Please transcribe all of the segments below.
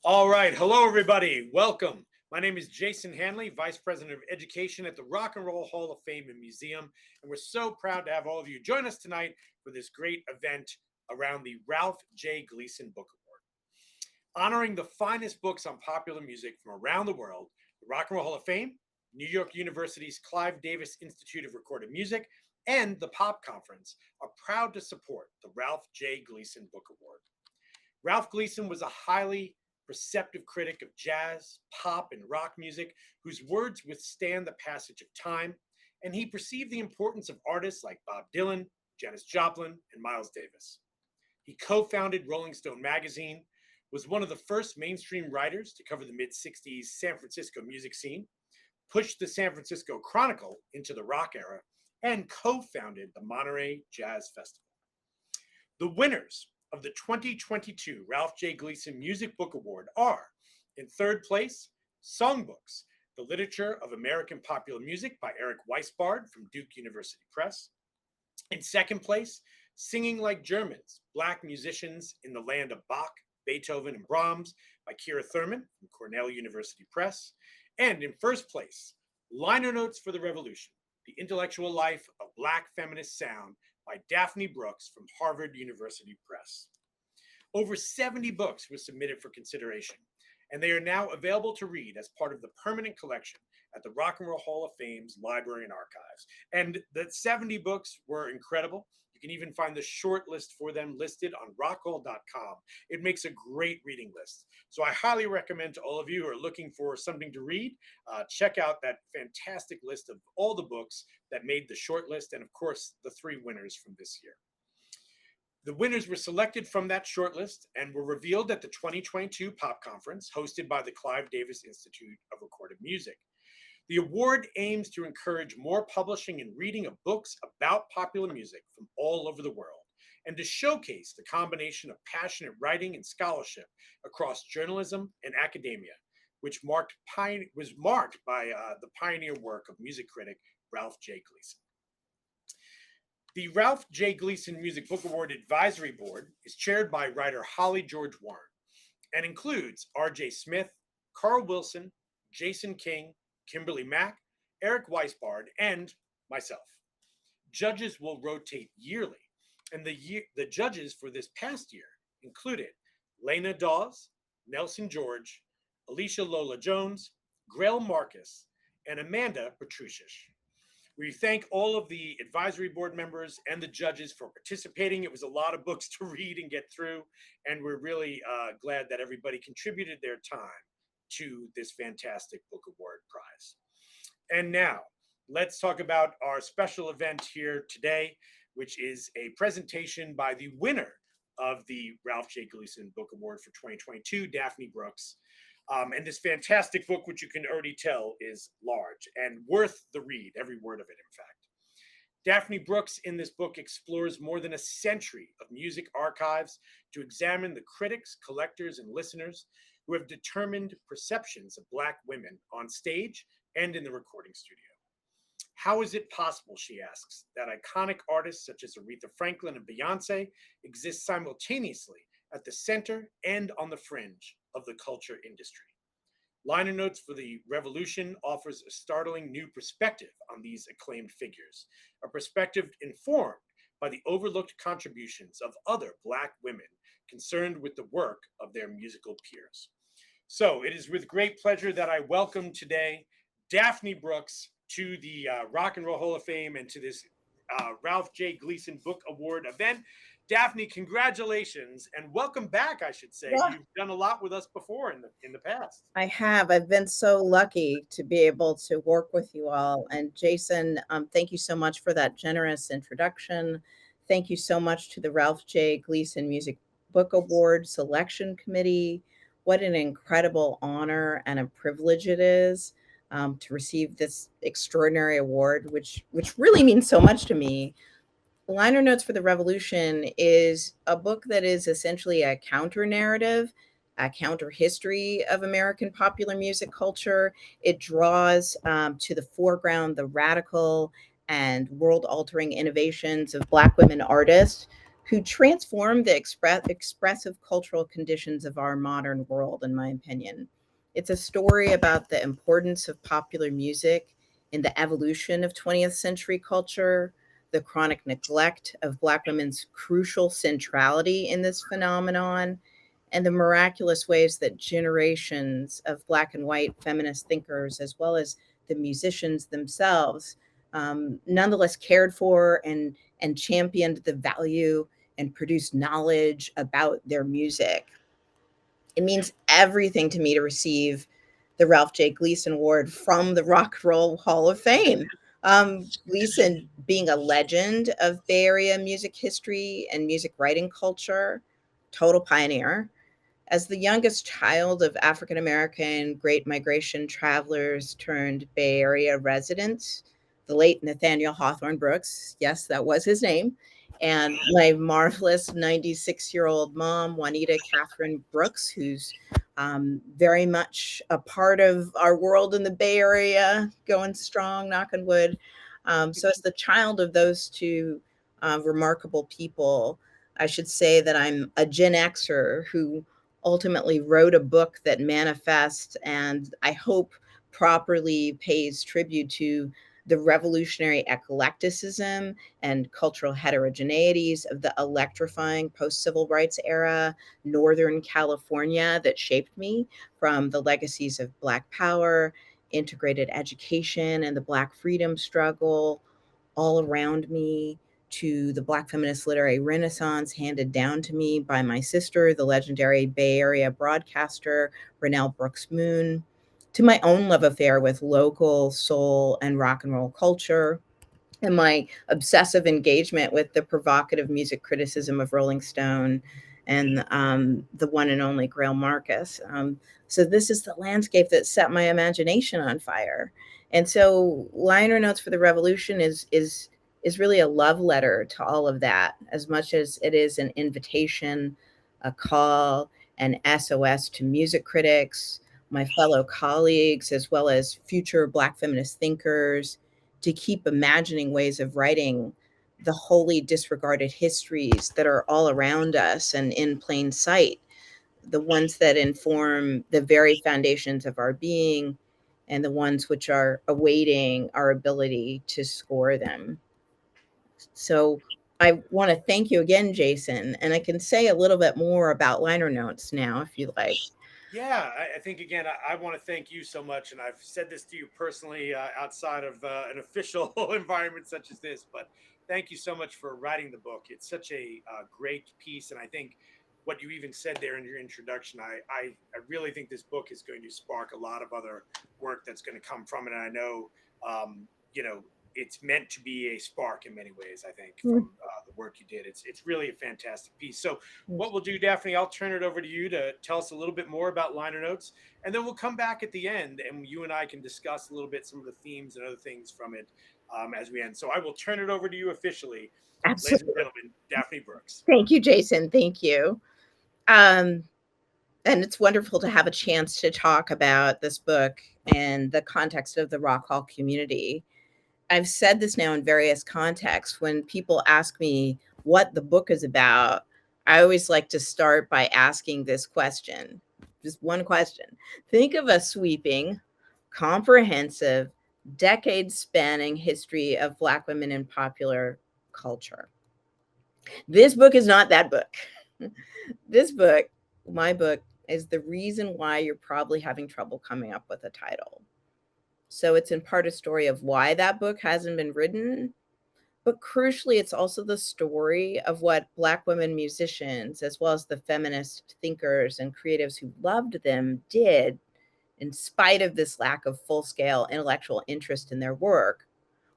All right. Hello, everybody. Welcome. My name is Jason Hanley, Vice President of Education at the Rock and Roll Hall of Fame and Museum. And we're so proud to have all of you join us tonight for this great event around the Ralph J. Gleason Book Award. Honoring the finest books on popular music from around the world, the Rock and Roll Hall of Fame, New York University's Clive Davis Institute of Recorded Music, and the Pop Conference are proud to support the Ralph J. Gleason Book Award. Ralph Gleason was a highly perceptive critic of jazz, pop, and rock music whose words withstand the passage of time, and he perceived the importance of artists like Bob Dylan, Janis Joplin, and Miles Davis. He co-founded Rolling Stone magazine, was one of the first mainstream writers to cover the mid-60s San Francisco music scene, pushed the San Francisco Chronicle into the rock era, and co-founded the Monterey Jazz Festival. The winners of the 2022 Ralph J. Gleason Music Book Award are, in third place, Songbooks, The Literature of American Popular Music by Eric Weisbard from Duke University Press. In second place, Singing Like Germans, Black Musicians in the Land of Bach, Beethoven, and Brahms by Kira Thurman from Cornell University Press. And in first place, Liner Notes for the Revolution, The Intellectual Life of Black Feminist Sound by Daphne Brooks from Harvard University Press. Over 70 books were submitted for consideration, and they are now available to read as part of the permanent collection at the Rock and Roll Hall of Fame's Library and Archives. And the 70 books were incredible. You can even find the short list for them listed on rockhall.com. It makes a great reading list. So I highly recommend to all of you who are looking for something to read, check out that fantastic list of all the books that made the short list, and of course, the 3 winners from this year. The winners were selected from that shortlist and were revealed at the 2022 Pop Conference hosted by the Clive Davis Institute of Recorded Music. The award aims to encourage more publishing and reading of books about popular music from all over the world, and to showcase the combination of passionate writing and scholarship across journalism and academia, which was marked by the pioneer work of music critic Ralph J. Gleason. The Ralph J. Gleason Music Book Award Advisory Board is chaired by writer Holly George Warren and includes R.J. Smith, Carl Wilson, Jason King, Kimberly Mack, Eric Weisbard, and myself. Judges will rotate yearly, and the judges for this past year included Lena Dawes, Nelson George, Alicia Lola Jones, Grail Marcus, and Amanda Petrusic. We thank all of the advisory board members and the judges for participating. It was a lot of books to read and get through, and we're really glad that everybody contributed their time to this fantastic book award prize. And now, let's talk about our special event here today, which is a presentation by the winner of the Ralph J. Gleason Book Award for 2022, Daphne Brooks. And this fantastic book, which you can already tell is large and worth the read, every word of it, in fact. Daphne Brooks in this book explores more than a century of music archives to examine the critics, collectors, and listeners who have determined perceptions of Black women on stage and in the recording studio. How is it possible, she asks, that iconic artists such as Aretha Franklin and Beyonce exist simultaneously at the center and on the fringe of the culture industry? Liner Notes for the Revolution offers a startling new perspective on these acclaimed figures, a perspective informed by the overlooked contributions of other Black women concerned with the work of their musical peers. So it is with great pleasure that I welcome today Daphne Brooks to the Rock and Roll Hall of Fame and to this Ralph J. Gleason Book Award event. Daphne, congratulations and welcome back, I should say. Yeah, You've done a lot with us before in the past. I have. I've been so lucky to be able to work with you all. And Jason, thank you so much for that generous introduction. Thank you so much to the Ralph J. Gleason Music Book Award Selection Committee. What an incredible honor and a privilege it is to receive this extraordinary award, which really means so much to me. Liner Notes for the Revolution is a book that is essentially a counter narrative, a counter history of American popular music culture. It draws to the foreground the radical and world altering innovations of Black women artists who transformed the expressive cultural conditions of our modern world, in my opinion. It's a story about the importance of popular music in the evolution of 20th century culture, the chronic neglect of Black women's crucial centrality in this phenomenon, and the miraculous ways that generations of Black and white feminist thinkers, as well as the musicians themselves, nonetheless cared for and championed the value and produced knowledge about their music. It means everything to me to receive the Ralph J. Gleason Award from the Rock and Roll Hall of Fame. Gleason being a legend of Bay Area music history and music writing culture, total pioneer. As the youngest child of African American Great Migration travelers turned Bay Area residents, the late Nathaniel Hawthorne Brooks, yes, that was his name, and my marvelous 96-year-old mom, Juanita Catherine Brooks, who's very much a part of our world in the Bay Area, going strong, knock on wood. So, as the child of those two remarkable people, I should say that I'm a Gen Xer who ultimately wrote a book that manifests and I hope properly pays tribute to the revolutionary eclecticism and cultural heterogeneities of the electrifying post-civil rights era Northern California that shaped me, from the legacies of Black power, integrated education, and the Black freedom struggle all around me, to the Black feminist literary renaissance handed down to me by my sister, the legendary Bay Area broadcaster Rennell Brooks Moon, to my own love affair with local soul and rock and roll culture, and my obsessive engagement with the provocative music criticism of Rolling Stone and the one and only Grail Marcus. So this is the landscape that set my imagination on fire. And so Liner Notes for the Revolution is really a love letter to all of that, as much as it is an invitation, a call, an SOS to music critics, my fellow colleagues, as well as future Black feminist thinkers, to keep imagining ways of writing the wholly disregarded histories that are all around us and in plain sight, the ones that inform the very foundations of our being and the ones which are awaiting our ability to score them. So I want to thank you again, Jason, and I can say a little bit more about liner notes now if you like. Yeah, I think again, I want to thank you so much, and I've said this to you personally outside of an official environment such as this. But thank you so much for writing the book. It's such a great piece, and I think what you even said there in your introduction, I really think this book is going to spark a lot of other work that's going to come from it. And I know, you know, it's meant to be a spark in many ways. I think Mm, from the work you did, it's really a fantastic piece. So thank what we'll do, Daphne, I'll turn it over to you to tell us a little bit more about liner notes, and then we'll come back at the end, and you and I can discuss a little bit some of the themes and other things from it as we end. So I will turn it over to you officially, ladies and Absolutely. gentlemen, Daphne Brooks. Thank you, Jason. Thank you. Um, and it's wonderful to have a chance to talk about this book in the context of the Rock Hall community. I've said this now in various contexts. When people ask me what the book is about, I always like to start by asking this question, just one question. Think of a sweeping, comprehensive, decade spanning history of Black women in popular culture. This book is not that book. This book, my book, is the reason why you're probably having trouble coming up with a title. So it's in part a story of why that book hasn't been written, but crucially, it's also the story of what Black women musicians, as well as the feminist thinkers and creatives who loved them, did in spite of this lack of full scale intellectual interest in their work.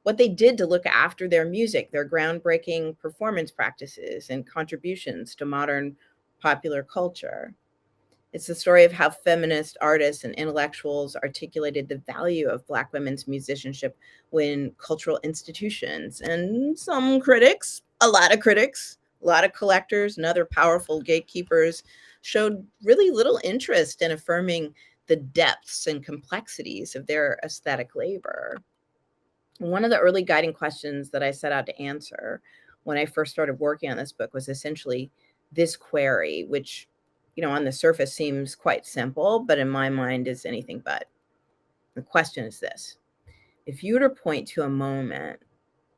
What they did to look after their music, their groundbreaking performance practices, and contributions to modern popular culture. It's the story of how feminist artists and intellectuals articulated the value of Black women's musicianship when cultural institutions and some critics, a lot of collectors, and other powerful gatekeepers showed really little interest in affirming the depths and complexities of their aesthetic labor. One of the early guiding questions that I set out to answer when I first started working on this book was essentially this query, which, on the surface seems quite simple, but in my mind is anything but. The question is this: if you were to point to a moment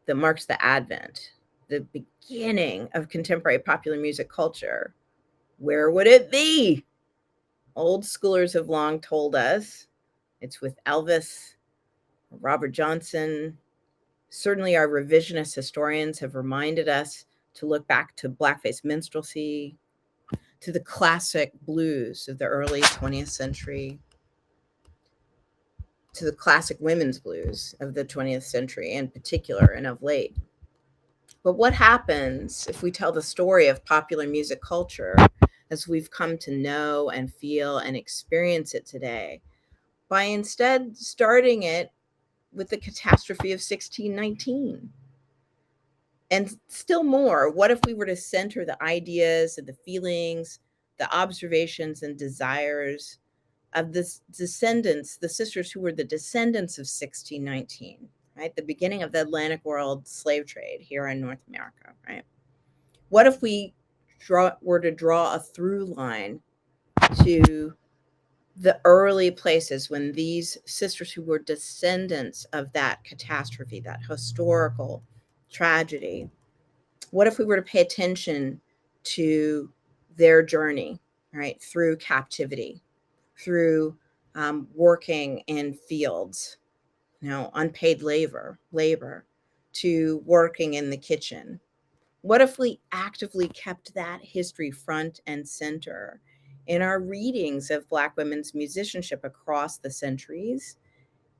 that marks the advent, the beginning of contemporary popular music culture, where would it be? Old schoolers have long told us it's with Elvis, Robert Johnson. Certainly, our revisionist historians have reminded us to look back to blackface minstrelsy, to the classic blues of the early 20th century, to the classic women's blues of the 20th century in particular and of late. But what happens if we tell the story of popular music culture as we've come to know and feel and experience it today by instead starting it with the catastrophe of 1619? And still more, what if we were to center the ideas and the feelings, the observations and desires of the descendants, the sisters who were the descendants of 1619, right? The beginning of the Atlantic world slave trade here in North America, right? What if we were to draw a through line to the early places when these sisters who were descendants of that catastrophe, that historical tragedy, what if we were to pay attention to their journey, right, through captivity, through working in fields, unpaid labor, to working in the kitchen? What if we actively kept that history front and center in our readings of Black women's musicianship across the centuries?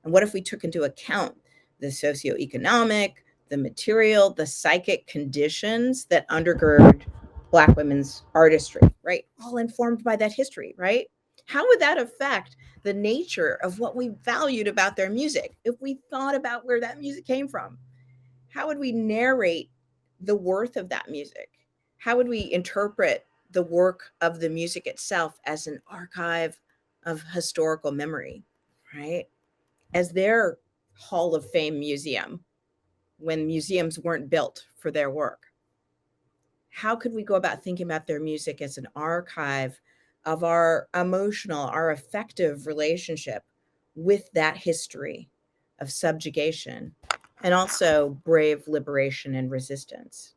And what if we took into account the socioeconomic, the material, the psychic conditions that undergird Black women's artistry, right? All informed by that history, right? How would that affect the nature of what we valued about their music if we thought about where that music came from? How would we narrate the worth of that music? How would we interpret the work of the music itself as an archive of historical memory, right? As their Hall of Fame museum when museums weren't built for their work? How could we go about thinking about their music as an archive of our emotional, our affective relationship with that history of subjugation and also brave liberation and resistance?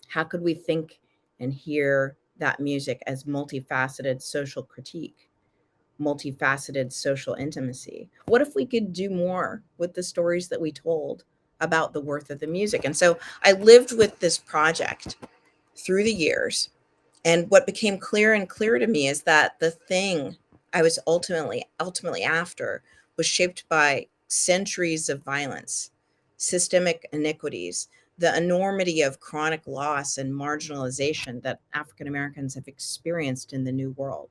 How could we think and hear that music as multifaceted social critique, multifaceted social intimacy? What if we could do more with the stories that we told about the worth of the music? And so I lived with this project through the years. And what became clearer and clearer to me is that the thing I was ultimately after was shaped by centuries of violence, systemic iniquities, the enormity of chronic loss and marginalization that African Americans have experienced in the New World.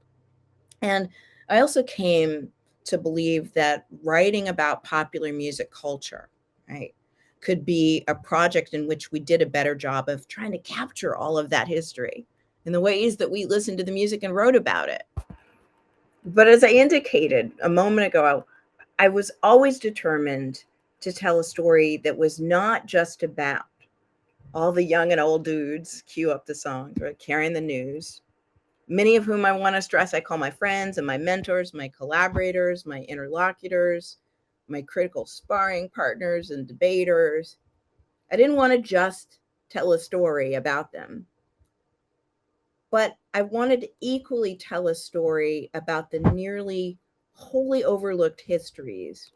And I also came to believe that writing about popular music culture, right, could be a project in which we did a better job of trying to capture all of that history in the ways that we listened to the music and wrote about it. But as I indicated a moment ago, I was always determined to tell a story that was not just about all the young and old dudes, cue up the songs, right, carrying the news, many of whom I want to stress I call my friends and my mentors, my collaborators, my interlocutors, my critical sparring partners and debaters. I didn't want to just tell a story about them, but I wanted to equally tell a story about the nearly wholly overlooked histories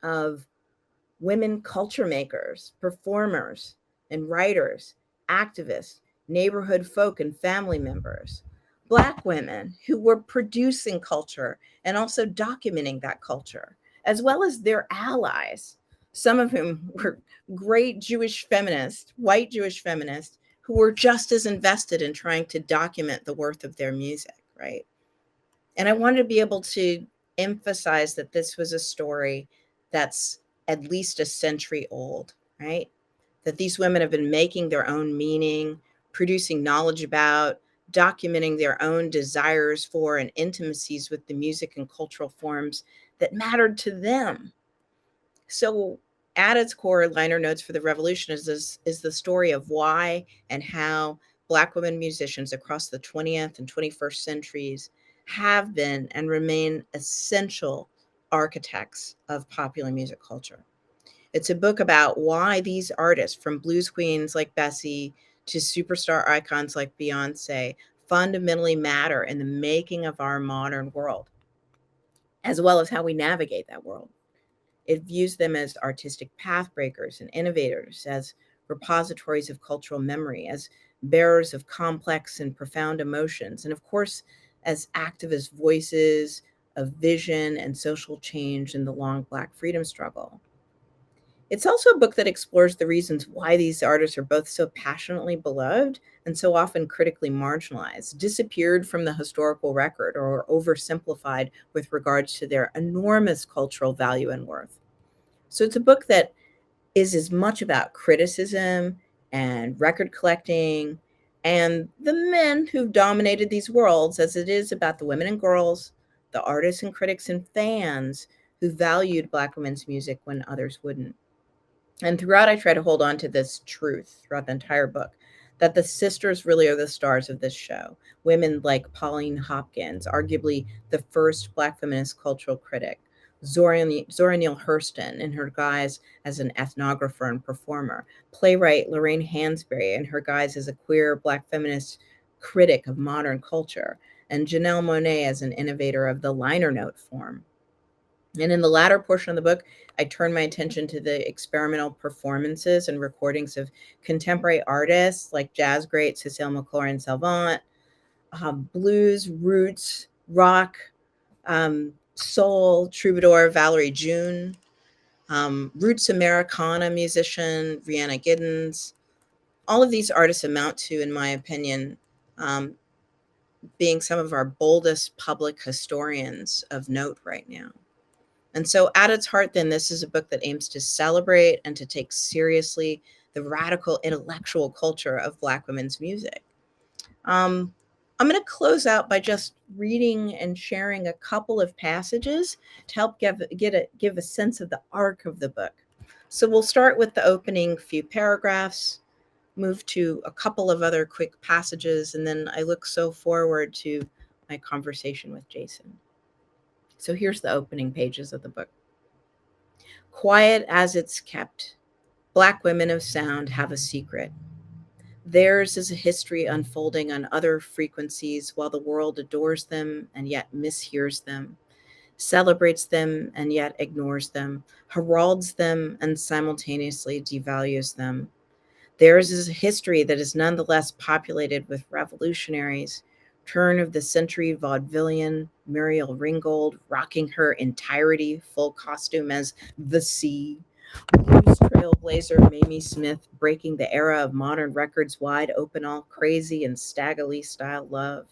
of women culture makers, performers, and writers, activists, neighborhood folk, and family members. Black women who were producing culture and also documenting that culture, as well as their allies, some of whom were great Jewish feminists, white Jewish feminists, who were just as invested in trying to document the worth of their music, right? And I wanted to be able to emphasize that this was a story that's at least a century old, right? That these women have been making their own meaning, producing knowledge about, documenting their own desires for and intimacies with the music and cultural forms that mattered to them. So At its core, Liner Notes for the Revolution is the story of why and how Black women musicians across the 20th and 21st centuries have been and remain essential architects of popular music culture. It's a book about why these artists, from blues queens like Bessie to superstar icons like Beyonce, fundamentally matter in the making of our modern world, as well as how we navigate that world. It views them as artistic pathbreakers and innovators, as repositories of cultural memory, as bearers of complex and profound emotions, and of course, as activist voices of vision and social change in the long Black freedom struggle. It's also a book that explores the reasons why these artists are both so passionately beloved and so often critically marginalized, disappeared from the historical record, or oversimplified with regards to their enormous cultural value and worth. So it's a book that is as much about criticism and record collecting and the men who've dominated these worlds as it is about the women and girls, the artists and critics and fans who valued Black women's music when others wouldn't. And throughout, I try to hold on to this truth throughout the entire book, that the sisters really are the stars of this show. Women like Pauline Hopkins, arguably the first Black feminist cultural critic, Zora Neale Hurston in her guise as an ethnographer and performer, playwright Lorraine Hansberry in her guise as a queer Black feminist critic of modern culture, and Janelle Monáe as an innovator of the liner note form. And in the latter portion of the book, I turn my attention to the experimental performances and recordings of contemporary artists like jazz great Cecile McLaurin Salvant, blues, roots, rock, soul, troubadour Valerie June, roots Americana musician Rihanna Giddens. All of these artists amount to, in my opinion, um, being some of our boldest public historians of note right now. And so, at its heart, then, this is a book that aims to celebrate and to take seriously the radical intellectual culture of Black women's music. Um, I'm going to close out by just reading and sharing a couple of passages to help give a sense of the arc of the book. So, we'll start with the opening few paragraphs, move to a couple of other quick passages, and then I look so forward to my conversation with Jason. So, here's the opening pages of the book. Quiet as it's kept, Black women of sound have a secret. Theirs is a history unfolding on other frequencies while the world adores them and yet mishears them, celebrates them and yet ignores them, heralds them and simultaneously devalues them. Theirs is a history that is nonetheless populated with revolutionaries, turn of the century vaudevillian Muriel Ringgold rocking her entirety full costume as the Sea, blues trailblazer Mamie Smith breaking the era of modern records wide open, all crazy and Staggerly style love,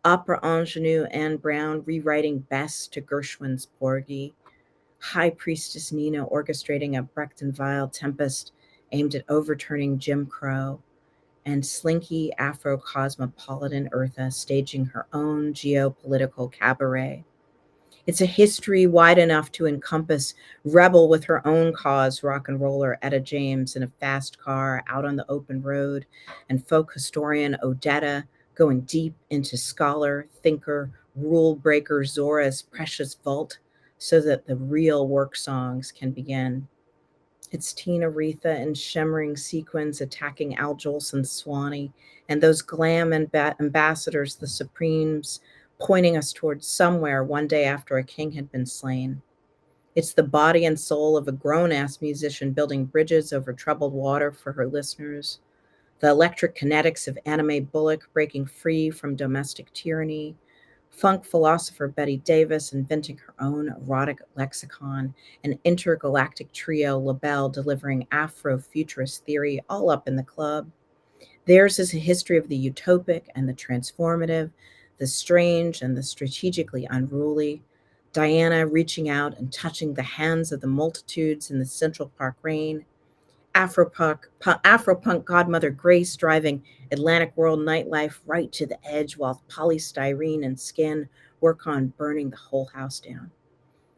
opera ingenue Anne Brown rewriting Bess to Gershwin's Porgy, High Priestess Nina orchestrating a Brecht and Weill tempest aimed at overturning Jim Crow, and slinky Afro-cosmopolitan Eartha staging her own geopolitical cabaret. It's a history wide enough to encompass rebel with her own cause rock and roller Etta James in a fast car out on the open road, and folk historian Odetta going deep into scholar, thinker, rule breaker Zora's precious vault so that the real work songs can begin. It's Tina Retha in shimmering sequins attacking Al Jolson's Swanee, and those glam ambassadors, the Supremes, pointing us towards somewhere one day after a king had been slain. It's the body and soul of a grown ass musician building bridges over troubled water for her listeners, the electric kinetics of Anime Bullock breaking free from domestic tyranny, funk philosopher Betty Davis inventing her own erotic lexicon, an intergalactic trio LaBelle delivering Afro-futurist theory all up in the club. Theirs is a history of the utopic and the transformative, the strange and the strategically unruly. Diana reaching out and touching the hands of the multitudes in the Central Park rain, Afropunk godmother Grace driving Atlantic World nightlife right to the edge while polystyrene and skin work on burning the whole house down.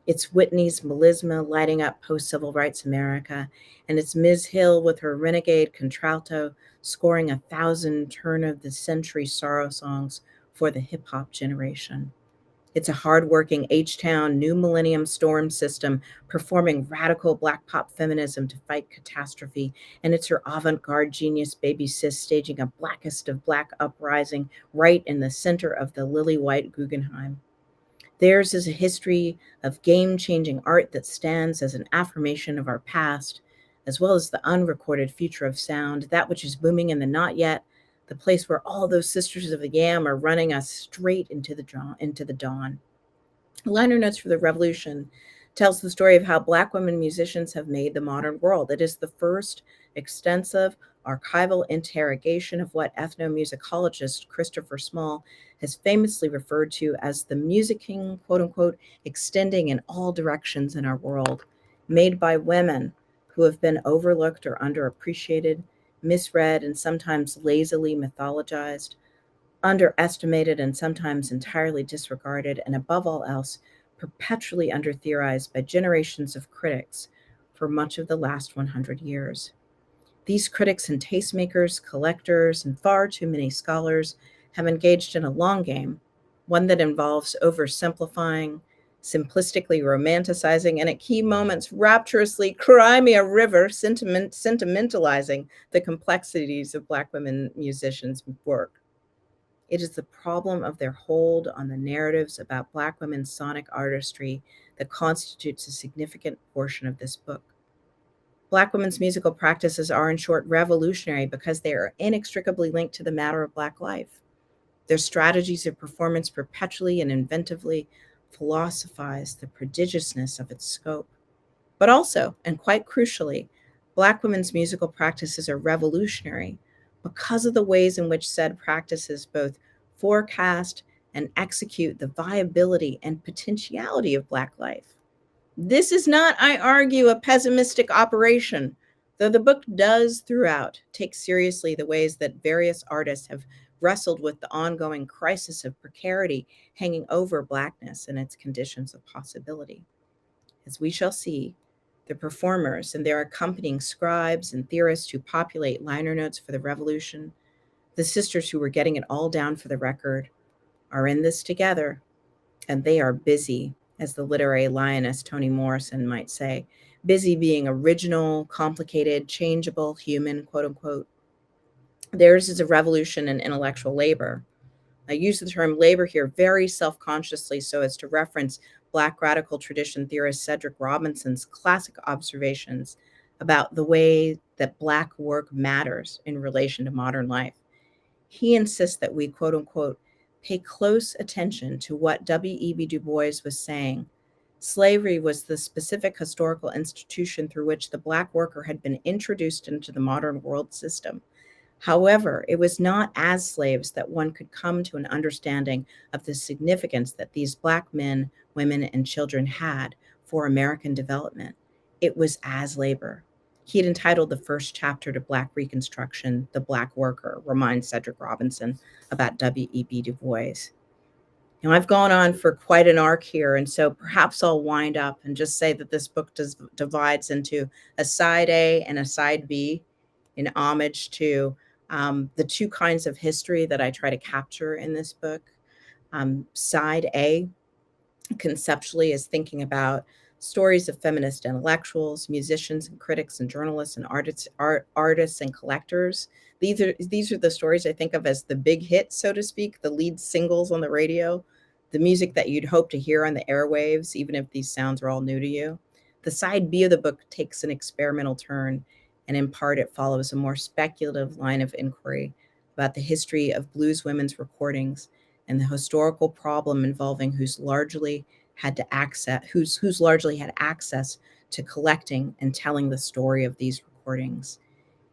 It's Whitney's melisma lighting up post-civil rights America, and it's Ms. Hill with her renegade contralto scoring 1,000 turn-of-the-century sorrow songs for the hip-hop generation. It's a hardworking H-Town New Millennium Storm system performing radical Black pop feminism to fight catastrophe, and it's her avant-garde genius Baby Sis staging a blackest of Black uprising right in the center of the lily-white Guggenheim. Theirs is a history of game changing art that stands as an affirmation of our past, as well as the unrecorded future of sound, that which is booming in the not yet, the place where all those sisters of the Yam are running us straight into the dawn. Liner Notes for the Revolution tells the story of how Black women musicians have made the modern world. It is the first extensive archival interrogation of what ethnomusicologist Christopher Small has famously referred to as the musicking, quote unquote, extending in all directions in our world, made by women who have been overlooked or underappreciated, misread, and sometimes lazily mythologized, underestimated and sometimes entirely disregarded, and above all else, perpetually undertheorized by generations of critics for much of the last 100 years. These critics and tastemakers, collectors, and far too many scholars have engaged in a long game, one that involves oversimplifying, simplistically romanticizing, and at key moments rapturously cry me a river sentimentalizing the complexities of Black women musicians' work. It is the problem of their hold on the narratives about Black women's sonic artistry that constitutes a significant portion of this book. Black women's musical practices are, in short, revolutionary because they are inextricably linked to the matter of Black life. Their strategies of performance perpetually and inventively philosophize the prodigiousness of its scope. But also, and quite crucially, Black women's musical practices are revolutionary because of the ways in which said practices both forecast and execute the viability and potentiality of Black life. This is not, I argue, a pessimistic operation, though the book does throughout take seriously the ways that various artists have wrestled with the ongoing crisis of precarity hanging over Blackness and its conditions of possibility. As we shall see, the performers and their accompanying scribes and theorists who populate liner notes for the revolution, the sisters who were getting it all down for the record, are in this together, and they are busy, as the literary lioness Toni Morrison might say, busy being original, complicated, changeable, human, quote unquote. Theirs is a revolution in intellectual labor. I use the term labor here very self consciously so as to reference Black radical tradition theorist Cedric Robinson's classic observations about the way that Black work matters in relation to modern life. He insists that we, quote unquote, pay close attention to what W.E.B. Du Bois was saying. Slavery was the specific historical institution through which the Black worker had been introduced into the modern world system. However, it was not as slaves that one could come to an understanding of the significance that these Black men, women, and children had for American development. It was as labor. He had entitled the first chapter to Black Reconstruction, The Black Worker, reminds Cedric Robinson about W.E.B. Du Bois. Now, I've gone on for quite an arc here, and so perhaps I'll wind up and just say that this book divides into a side A and a side B in homage to the two kinds of history that I try to capture in this book. Side A, conceptually, is thinking about stories of feminist intellectuals, musicians and critics and journalists and artists and collectors. These are the stories I think of as the big hits, so to speak, the lead singles on the radio, the music that you'd hope to hear on the airwaves, even if these sounds are all new to you. The side B of the book takes an experimental turn, and in part it follows a more speculative line of inquiry about the history of blues women's recordings and the historical problem involving who's largely had access to collecting and telling the story of these recordings.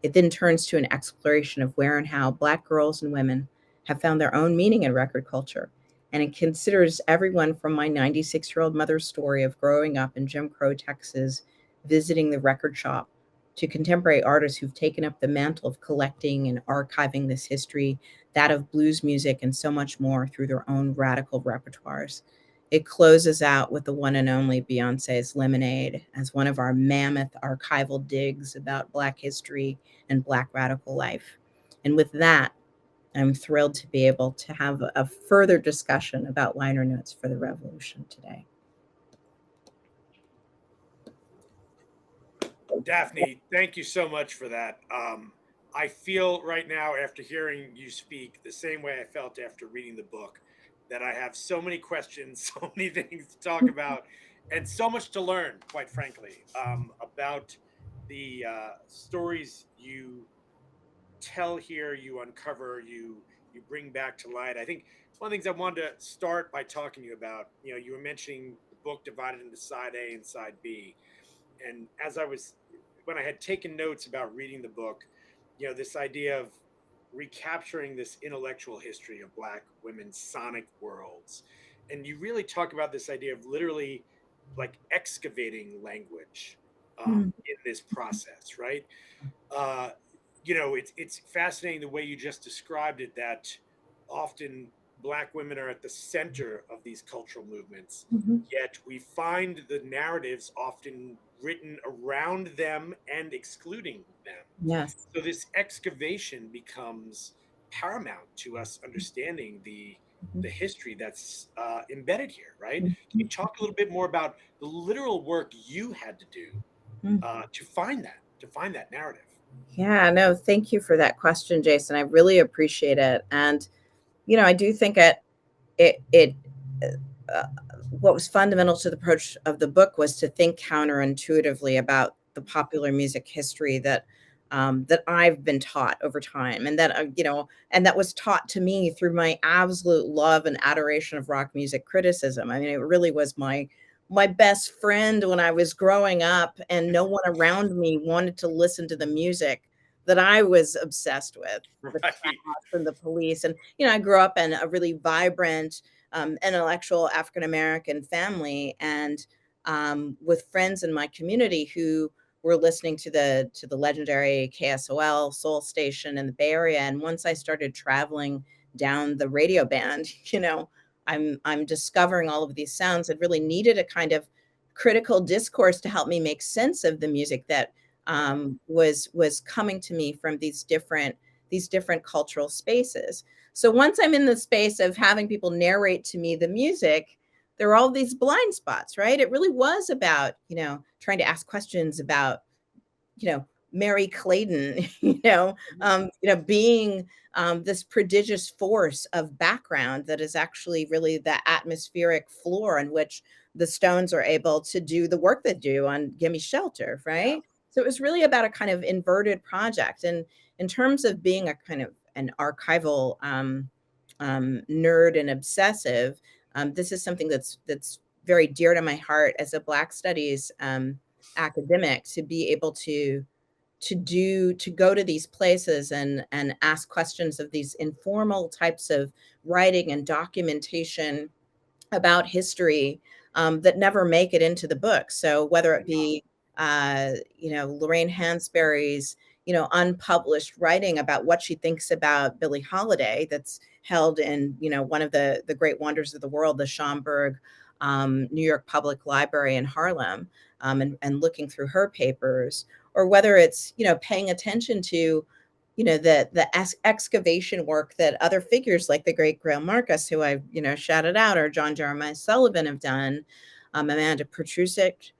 It then turns to an exploration of where and how Black girls and women have found their own meaning in record culture. And it considers everyone from my 96-year-old mother's story of growing up in Jim Crow Texas, visiting the record shop, to contemporary artists who've taken up the mantle of collecting and archiving this history, that of blues music, and so much more through their own radical repertoires. it closes out with the one and only Beyonce's Lemonade as one of our mammoth archival digs about Black history and Black radical life. And with that, I'm thrilled to be able to have a further discussion about liner notes for the revolution today. Daphne, thank you so much for that. I feel right now, after hearing you speak, the same way I felt after reading the book, that I have so many questions, so many things to talk about, and so much to learn, quite frankly, about the stories you tell here, you uncover, you bring back to light. I think one of the things I wanted to start by talking to you about, you were mentioning the book divided into side A and side B, and when I had taken notes about reading the book, this idea of recapturing this intellectual history of Black women's sonic worlds, and you really talk about this idea of literally like excavating language Mm, in this process, right? uh, it's fascinating the way you just described it, that often Black women are at the center of these cultural movements, mhm. yet we find the narratives often written around them and excluding them. Yes. So this excavation becomes paramount to us understanding Mhm, the history that's embedded here, right? Can you mhm, talk a little bit more about the literal work you had to do mhm. to find that narrative? Yeah, no, thank you for that question, Jason. I really appreciate it. And, I do think it uh, what was fundamental to the approach of the book was to think counterintuitively about the popular music history that I've been taught over time, and that was taught to me through my absolute love and adoration of rock music criticism. I mean, it really was my best friend when I was growing up, and no one around me wanted to listen to the music that I was obsessed with, the Right. and the Police. And I grew up in a really vibrant, intellectual African American family, and with friends in my community who were listening to the legendary KSOL Soul Station in the Bay Area. And once I started traveling down the radio band, I'm discovering all of these sounds that really needed a kind of critical discourse to help me make sense of the music that Yeah. was coming to me from these different cultural spaces. So once I'm in the space of having people narrate to me the music, there are all these blind spots, right? It really was about, trying to ask questions about, Mary Clayton, being this prodigious force of background that is actually really the atmospheric floor in which the Stones are able to do the work they do on Gimme Shelter, Yeah. right? So it was really about a kind of inverted project. And in terms of being a kind of an archival nerd and obsessive, this is something that's very dear to my heart as a Black Studies academic, to be able to go to these places and ask questions of these informal types of writing and documentation about history that never make it into the book. So whether it be Lorraine Hansberry's unpublished writing about what she thinks about Billie Holiday, that's held in one of the great wonders of the world, the Schomburg New York Public Library in Harlem, and looking through her papers, or whether it's paying attention to the excavation work that other figures like the great Grail Marcus, who I shouted out, or John Jeremiah Sullivan have done, Amanda Petrusik,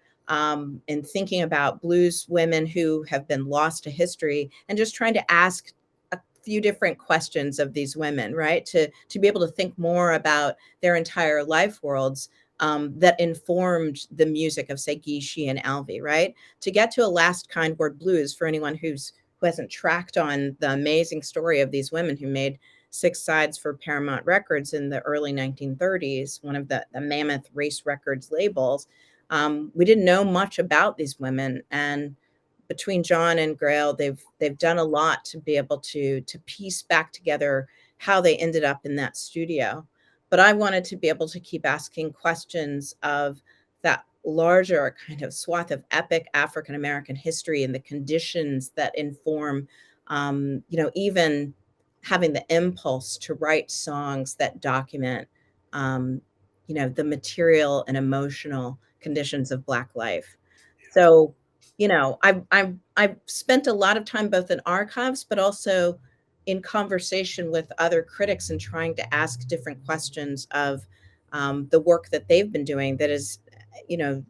in thinking about blues women who have been lost to history, and just trying to ask a few different questions of these women, right? To be able to think more about their entire life worlds, that informed the music of, say, Gishi and Alvey, right? To get to a Last Kind Word Blues, for anyone who hasn't tracked on the amazing story of these women who made six sides for Paramount Records in the early 1930s, one of the mammoth Race Records labels. We didn't know much about these women, and between John and Grail, they've done a lot to be able to piece back together how they ended up in that studio. But I wanted to be able to keep asking questions of that larger kind of swath of epic African American history and the conditions that inform, even having the impulse to write songs that document, um, the material and emotional conditions of Black life. So, I've spent a lot of time both in archives, but also in conversation with other critics and trying to ask different questions of the work that they've been doing that is,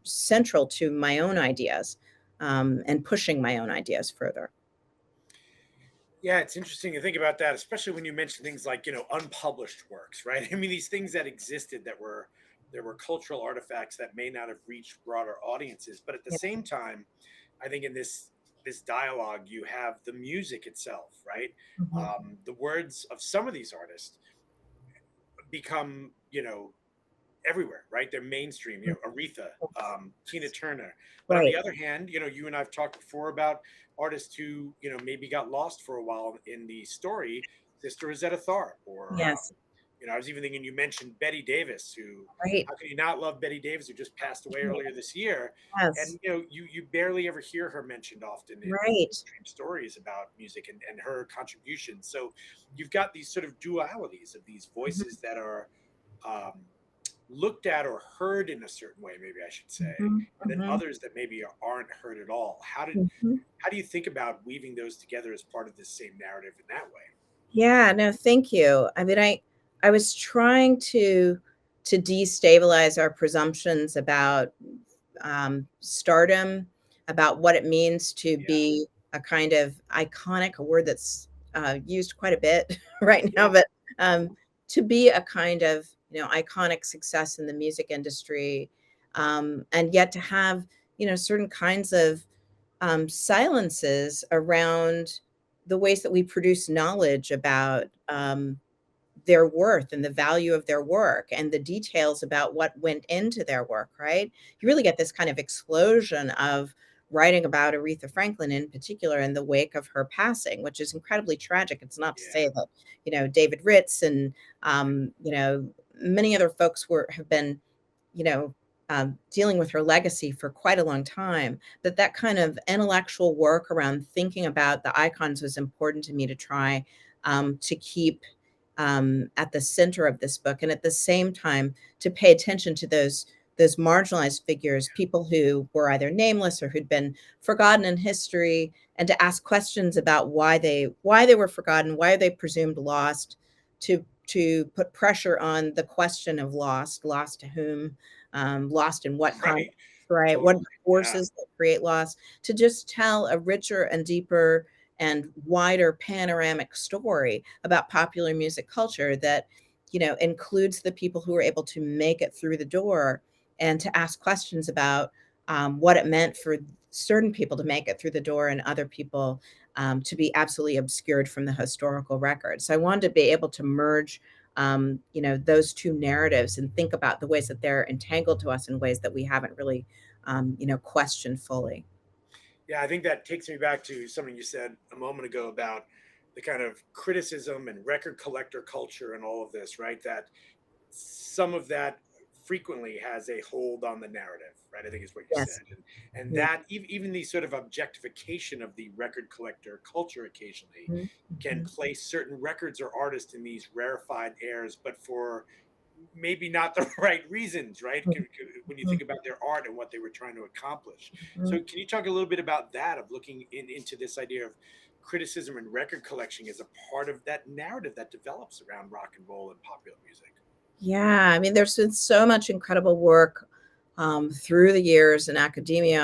central to my own ideas, and pushing my own ideas further. Yeah, it's interesting to think about that, especially when you mention things like, unpublished works, right? I mean, these things that existed that were there were cultural artifacts that may not have reached broader audiences, but at the Yeah. same time, I think in this dialogue, you have the music itself, right? Mhm. The words of some of these artists become, everywhere, right? They're mainstream, Aretha, Yes. Tina Turner. But on the Right. other hand, you and I've talked before about artists who, maybe got lost for a while in the story, Sister Rosetta Tharpe, or, Yes. I was even thinking you mentioned Betty Davis, who, Right. how can you not love Betty Davis, who just passed away earlier this year? And, Yes. you barely ever hear her mentioned often in Right. mainstream stories about music and her contributions. So you've got these sort of dualities of these Mhm. voices that are, um, looked at or heard in a certain way, maybe I should say, Mhm. and then Mhm. others that maybe aren't heard at all. Mhm. How do you think about weaving those together as part of this same narrative in that way? Yeah, no, thank you. I mean, I was trying to destabilize our presumptions about stardom, about what it means to Yeah, be a kind of iconic, a word that's used quite a bit right now, yeah, but to be a kind of iconic success in the music industry, and yet to have certain kinds of silences around the ways that we produce knowledge about their worth and the value of their work and the details about what went into their work, right? You really get this kind of explosion of writing about Aretha Franklin in particular in the wake of her passing, which is incredibly tragic. It's not to yeah, say that, David Ritz and, many other folks have been, you know, dealing with her legacy for quite a long time. That kind of intellectual work around thinking about the icons was important to me to try to keep at the center of this book, and at the same time to pay attention to those marginalized figures, people who were either nameless or who'd been forgotten in history, and to ask questions about why they were forgotten, why are they presumed lost, to put pressure on the question of lost to whom, lost in what right, context, right? What are totally, the yeah, forces that create loss? To just tell a richer and deeper and wider panoramic story about popular music culture that includes the people who were able to make it through the door, and to ask questions about what it meant for certain people to make it through the door and other people to be absolutely obscured from the historical record. So I wanted to be able to merge those two narratives and think about the ways that they're entangled to us in ways that we haven't really questioned fully. yeah. I think that takes me back to something you said a moment ago about the kind of criticism and record collector culture and all of this, right? That some of that frequently has a hold on the narrative, right? I think is what you said, Yes. and Yeah. that even the sort of objectification of the record collector culture occasionally Mhm. can Mhm. place certain records or artists in these rarefied airs, but for maybe not the right reasons, right? When you think about their art and what they were trying to accomplish. So, Mhm. can you talk a little bit about that, of looking into this idea of criticism and record collection as a part of that narrative that develops around rock and roll and popular music? Yeah, I mean, there's been so much incredible work through the years in academia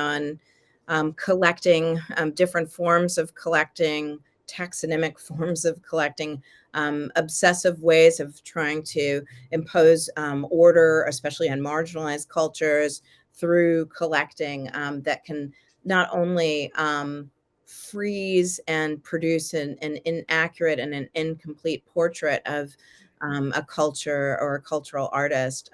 on collecting, different forms of collecting, taxonomic forms of collecting, obsessive ways of trying to impose order, especially on marginalized cultures, through collecting that can not only freeze and produce an inaccurate and an incomplete portrait of a culture or a cultural artist,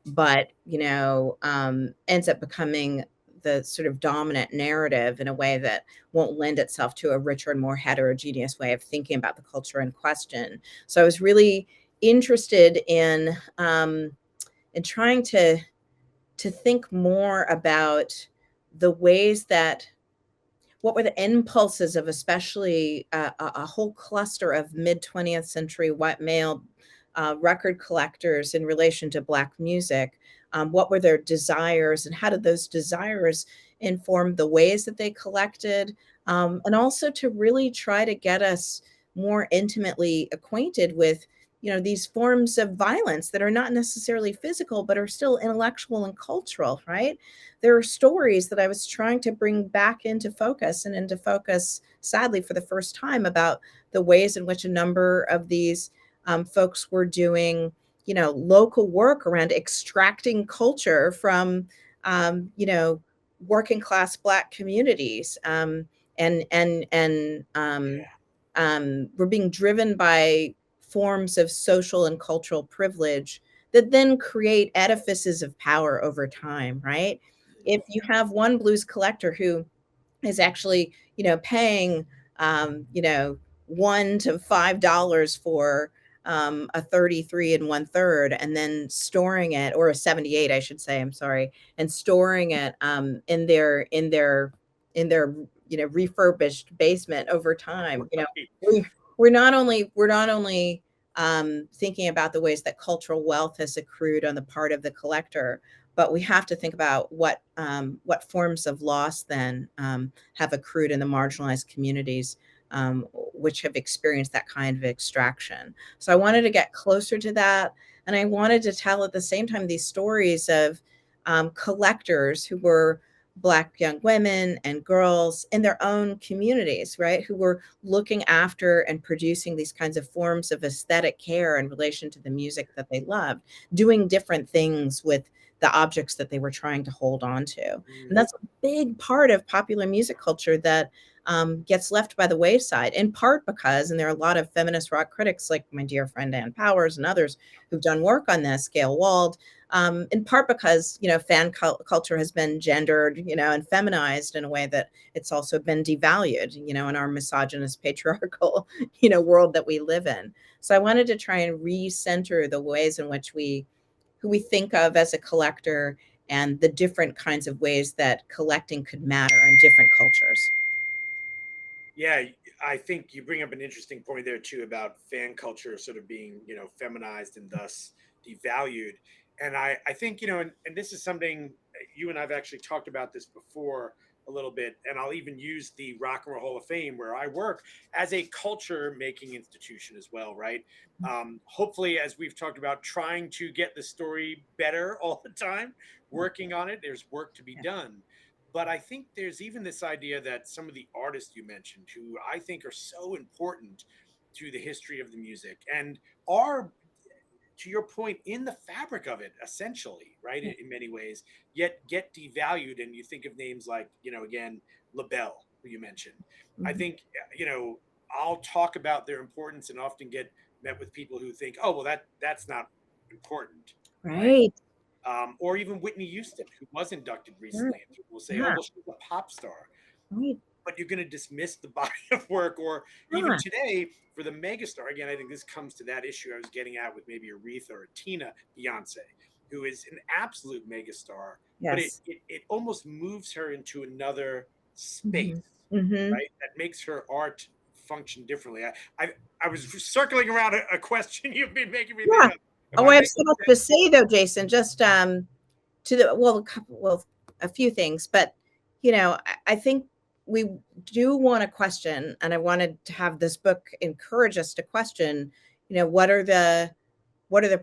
but ends up becoming the sort of dominant narrative in a way that won't lend itself to a richer and more heterogeneous way of thinking about the culture in question. So I was really interested in trying to think more about the ways that what were the impulses of especially a whole cluster of mid 20th century white male record collectors in relation to Black music. What were their desires, and how did those desires inform the ways that they collected? And also to really try to get us more intimately acquainted with, these forms of violence that are not necessarily physical, but are still intellectual and cultural, right? There are stories that I was trying to bring back into focus, and into focus, sadly, for the first time, about the ways in which a number of these folks were doing, local work around extracting culture from, working class Black communities, and we're being driven by forms of social and cultural privilege that then create edifices of power over time, right? If you have one blues collector who is actually, paying, $1 to $5 for a 33 and 1/3, and then storing it, or a 78, I should say, I'm sorry, and storing it in their refurbished basement over time. We we're not only thinking about the ways that cultural wealth has accrued on the part of the collector, but we have to think about what forms of loss then have accrued in the marginalized communities, which have experienced that kind of extraction. So I wanted to get closer to that, and I wanted to tell at the same time these stories of collectors who were Black young women and girls in their own communities, right? Who were looking after and producing these kinds of forms of aesthetic care in relation to the music that they loved, doing different things with the objects that they were trying to hold on to. And that's a big part of popular music culture that gets left by the wayside, in part because, and there are a lot of feminist rock critics like my dear friend Ann Powers and others who've done work on this, Gail Wald, in part because, culture has been gendered, and feminized in a way that it's also been devalued, in our misogynist, patriarchal, world that we live in. So I wanted to try and recenter the ways in which who we think of as a collector, and the different kinds of ways that collecting could matter in different cultures. Yeah, I think you bring up an interesting point there too about fan culture sort of being, feminized and thus devalued. And I think, and this is something you and I've actually talked about this before a little bit, and I'll even use the Rock and Roll Hall of Fame where I work as a culture making institution as well, right? Hopefully, as we've talked about, trying to get the story better all the time, working on it, there's work to be done. But I think there's even this idea that some of the artists you mentioned, who I think are so important to the history of the music and are, to your point, in the fabric of it, essentially, right, in many ways, yet get devalued. And you think of names like, again, LaBelle, who you mentioned. I Mhm. think, I'll talk about their importance and often get met with people who think, oh, well, that's not important, right? Right. Or even Whitney Houston, who was inducted Sure. recently, and people will say, "Oh, Yeah. well, she's a pop star," Right. but you're going to dismiss the body of work. Or even Yeah. today, for the megastar, again, I think this comes to that issue I was getting at with maybe Aretha or Tina, Beyonce, who is an absolute megastar, but it Yes. it, it almost moves her into another space, Mhm. Mhm. right? That makes her art function differently. I was circling around a question you've been making me think Yeah. of. Am Oh, I I have making so much to sense? say though, Jason. Just to the well, a few things, but I think we do want to question, and I wanted to have this book encourage us to question, what are the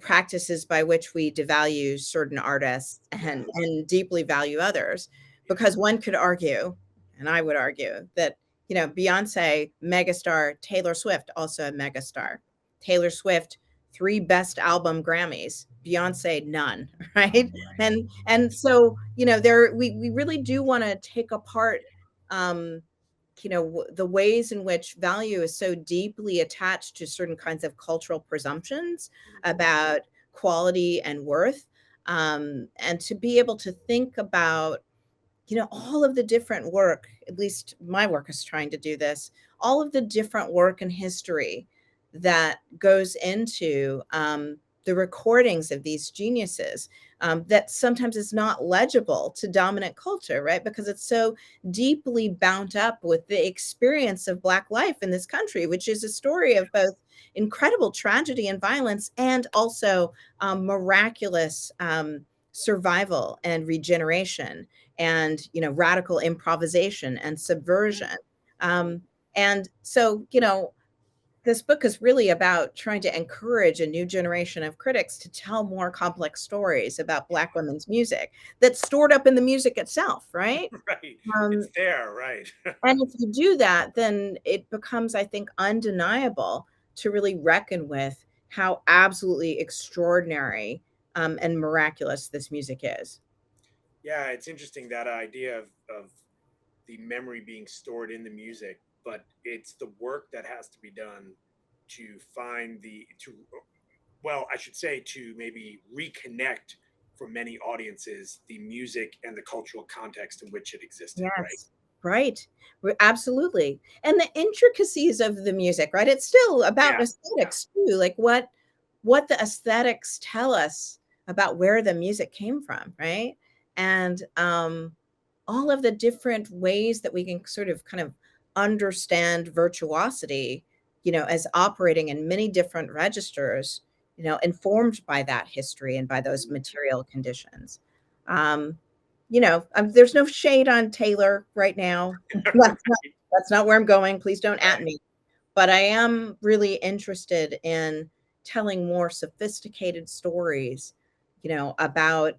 practices by which we devalue certain artists Yes. and deeply value others? Yeah. Because one could argue, and I would argue, that Beyonce, megastar, Taylor Swift, also a megastar. Taylor Swift, 3 best album Grammys. Beyonce, none, right? And so, there we really do want to take apart um the ways in which value is so deeply attached to certain kinds of cultural presumptions about quality and worth, and to be able to think about all of the different work, at least my work is trying to do this, all of the different work and history that goes into the recordings of these geniuses, that sometimes is not legible to dominant culture, right? Because it's so deeply bound up with the experience of Black life in this country, which is a story of both incredible tragedy and violence, and also miraculous survival and regeneration, and radical improvisation and subversion. um, and so this book is really about trying to encourage a new generation of critics to tell more complex stories about Black women's music that's stored up in the music itself, right? Right. um, It's there, right? and if you do that, then it becomes, I think, undeniable to really reckon with how absolutely extraordinary and miraculous this music is. Yeah, it's interesting that idea of the memory being stored in the music, but it's the work that has to be done to find the to well, I should say, to maybe reconnect for many audiences the music and the cultural context in which it existed, right? Yes, right. Absolutely. And the intricacies of the music, right? It's still about Yeah, yeah, aesthetics too, like what the aesthetics tell us about where the music came from, right? And all of the different ways that we can sort of kind of understand virtuosity, as operating in many different registers, informed by that history and by those material conditions. Um, there's no shade on Taylor right now. That's not where I'm going. Please don't at right. me. But I am really interested in telling more sophisticated stories, about,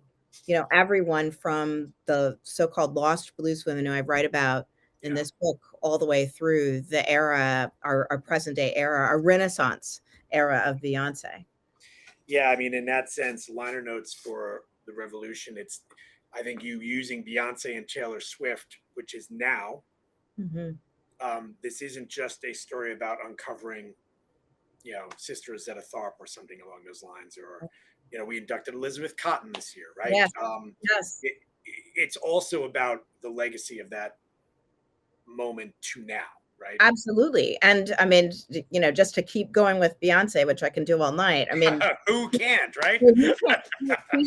everyone from the so-called lost blues women who I write about in Yeah. this book all the way through the era, our present day era, our Renaissance era of Beyonce. Yeah, I mean, in that sense, liner notes for the revolution, it's, I think, you using Beyonce and Taylor Swift, which is now, Mhm. this isn't just a story about uncovering, Sister Rosetta Tharpe or something along those lines, or, we inducted Elizabeth Cotton this year, right? Yes, yes. It, it's also about the legacy of that moment to now, right? Absolutely, and I mean, just to keep going with Beyoncé, which I can do all night, I mean, Who can't, right? well, you can't she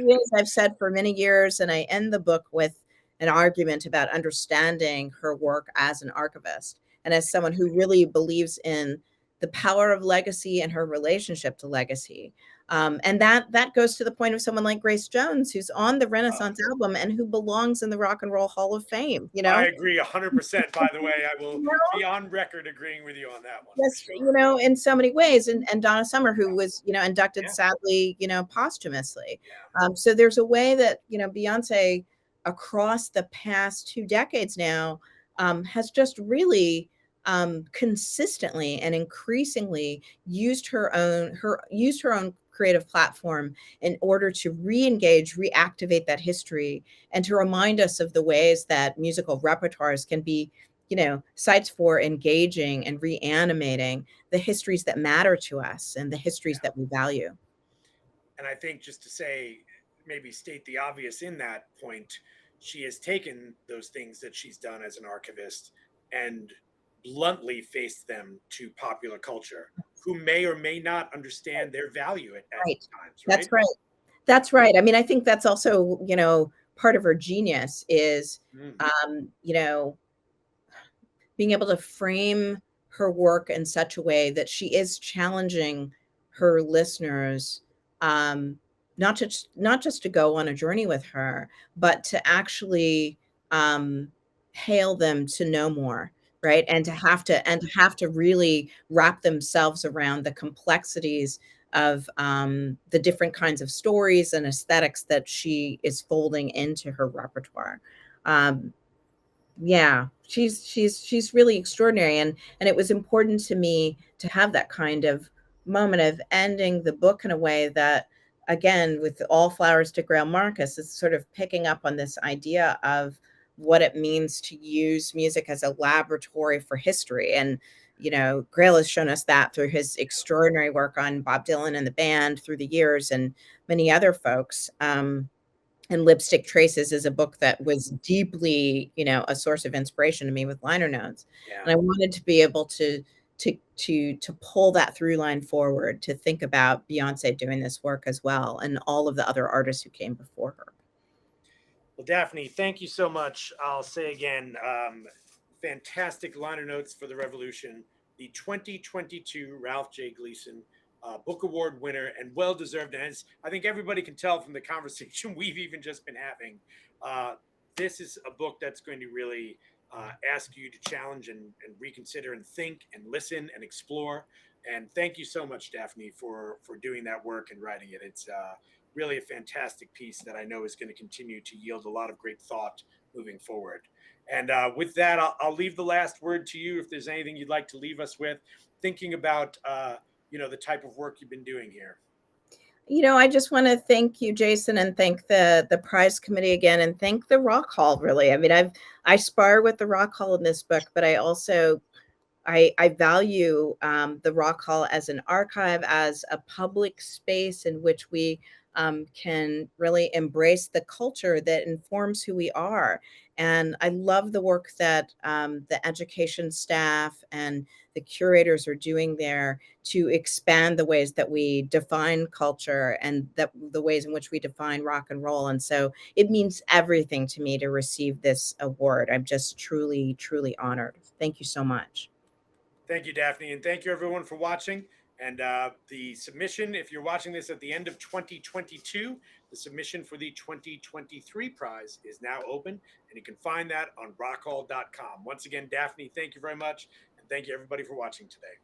is, I've said for many years, and I end the book with an argument about understanding her work as an archivist, and as someone who really believes in the power of legacy and her relationship to legacy. And that goes to the point of someone like Grace Jones, who's on the Uh, Renaissance album and who belongs in the Rock and Roll Hall of Fame, you I know? agree 100%. By the way, I will You know? be on record agreeing with you on that one for Yes, sure. in so many ways, and Donna Summer, who was, inducted Yeah, sadly, posthumously. yeah, So there's a way that, Beyonce across the past 2 decades now, has just really, consistently and increasingly used her own creative platform in order to re-engage, reactivate that history, and to remind us of the ways that musical repertoires can be, sites for engaging and reanimating the histories that matter to us and the histories yeah. that we value. And I think, just to say, maybe state the obvious in that point, she has taken those things that she's done as an archivist and bluntly faced them to popular culture, who may or may not understand their value at Right. times, right? That's right. That's right. I mean, I think that's also, part of her genius is, Mm, um, you know, being able to frame her work in such a way that she is challenging her listeners, um, not just to go on a journey with her, but to actually hail them to know more, right? And to have to really wrap themselves around the complexities of the different kinds of stories and aesthetics that she is folding into her repertoire. Um, yeah, she's really extraordinary, and it was important to me to have that kind of moment of ending the book in a way that, again, with All Flowers to Grail Marcus, is sort of picking up on this idea of what it means to use music as a laboratory for history. And, Grail has shown us that through his extraordinary work on Bob Dylan and the band through the years, and many other folks. And Lipstick Traces is a book that was deeply, a source of inspiration to me with liner notes. yeah. And I wanted to be able to to pull that through line forward, to think about Beyonce doing this work as well, and all of the other artists who came before her. Well, Daphne, thank you so much. I'll say again, fantastic liner notes for the revolution. The 2022 Ralph J. Gleason Book Award winner, and well deserved. And as I think everybody can tell from the conversation we've even just been having, uh, this is a book that's going to really ask you to challenge and reconsider and think and listen and explore. And thank you so much, Daphne, for doing that work and writing it. It's really a fantastic piece that I know is going to continue to yield a lot of great thought moving forward. And with that, I'll leave the last word to you. If there's anything you'd like to leave us with, thinking about the type of work you've been doing here. I just want to thank you, Jason, and thank the prize committee again, and thank the Rock Hall. Really, I mean, I spar with the Rock Hall in this book, but I also I value the Rock Hall as an archive, as a public space in which we can really embrace the culture that informs who we are. And I love the work that the education staff and the curators are doing there to expand the ways that we define culture and that the ways in which we define rock and roll. And so it means everything to me to receive this award. I'm just truly, truly honored. Thank you so much. Thank you, Daphne, and thank you everyone for watching. And the submission, if you're watching this at the end of 2022, the submission for the 2023 prize is now open, and you can find that on rockhall.com. Once again, Daphne, thank you very much, and thank you everybody for watching today.